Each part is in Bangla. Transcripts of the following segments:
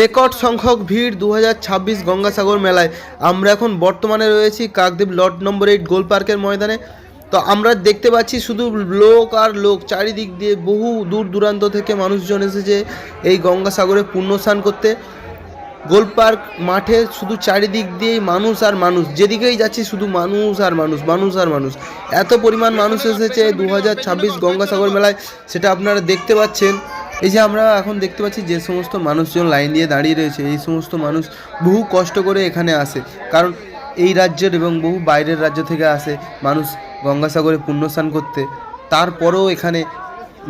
রেকর্ড সংখ্যক ভিড় 2026 গঙ্গাসাগর মেলায়। আমরা এখন বর্তমানে রয়েছি কাকদ্বীপ লট নম্বর 8 গোল পার্কের ময়দানে। তো আমরা দেখতে পাচ্ছি শুধু লোক আর লোক, চারিদিক দিয়ে বহু দূর দূরান্ত থেকে মানুষজন এসেছে এই গঙ্গাসাগরে পুণ্য স্নান করতে। গোল পার্ক মাঠে শুধু চারিদিক দিয়েই মানুষ আর মানুষ, যেদিকেই যাচ্ছি শুধু মানুষ আর মানুষ, মানুষ আর মানুষ। এত পরিমাণ মানুষ এসেছে 2026 গঙ্গাসাগর মেলায়, সেটা আপনারা দেখতে পাচ্ছেন। এই যে আমরা এখন দেখতে পাচ্ছি যে সমস্ত মানুষজন লাইন দিয়ে দাঁড়িয়ে রয়েছে, এই সমস্ত মানুষ বহু কষ্ট করে এখানে আসে, কারণ এই রাজ্যের এবং বহু বাইরের রাজ্য থেকে আসে মানুষ গঙ্গাসাগরে পুণ্যস্নান করতে। তারপরেও এখানে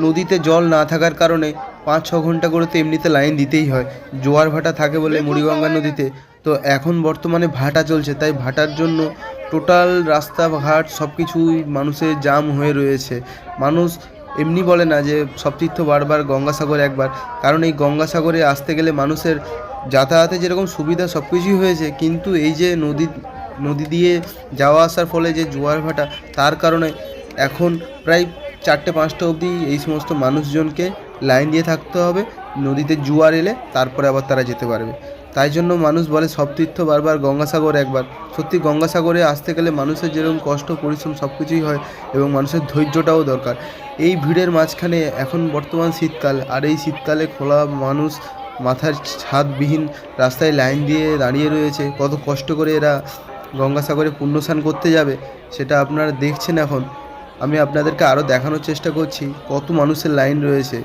নদীতে জল না থাকার কারণে 5-6 ঘন্টা করে তো এমনিতে লাইন দিতেই হয়। জোয়ার ভাটা থাকে বলে মুড়িগঙ্গা নদীতে, তো এখন বর্তমানে ভাটা চলছে, তাই ভাটার জন্য টোটাল রাস্তাঘাট সব কিছুই মানুষের জাম হয়ে রয়েছে। মানুষ এমনি বলে না যে সব তীর্থ বারবার গঙ্গাসাগর একবার, কারণ এই গঙ্গাসাগরে আসতে গেলে মানুষের যাতায়াতে যেরকম সুবিধা সব কিছুই হয়েছে, কিন্তু এই যে নদী দিয়ে যাওয়া আসার ফলে যে জোয়ার ভাটা, তার কারণে এখন প্রায় 4টে-5টা অবধি এই সমস্ত মানুষজনকে লাইন দিয়ে থাকতে হবে। নদীতে জোয়ার এলে তারপরে আবার তারা যেতে পারবে। তাই জন্য মানুষ বলে সব তীর্থ বারবার গঙ্গাসাগর একবার। সত্যি গঙ্গাসাগরে আসতে গেলে মানুষের যেরকম কষ্ট পরিশ্রম সব কিছুই হয়, এবং মানুষের ধৈর্যটাও দরকার। এই ভিড়ের মাঝখানে এখন বর্তমান শীতকাল, আর এই শীতকালে খোলা মানুষ মাথার ছাদবিহীন রাস্তায় লাইন দিয়ে দাঁড়িয়ে রয়েছে। কত কষ্ট করে এরা গঙ্গাসাগরে পুণ্যস্নান করতে যাবে সেটা আপনারা দেখছেন। এখন আমি আপনাদেরকে আরও দেখানোর চেষ্টা করছি কত মানুষের লাইন রয়েছে।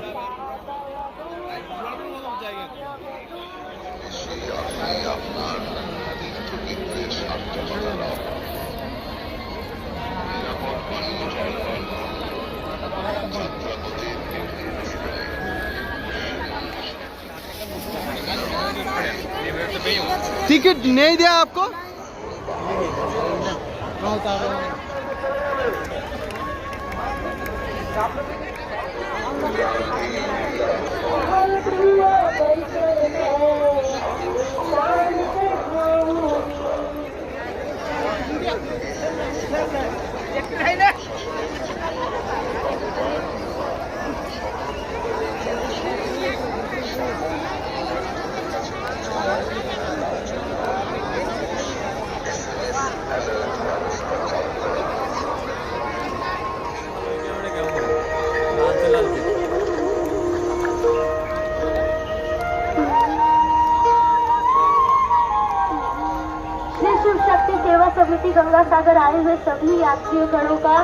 टिकट नहीं दिया आपको? शिव शक्ति सेवा समिति गंगा सागर आए हुए सभी यात्रियों गणों का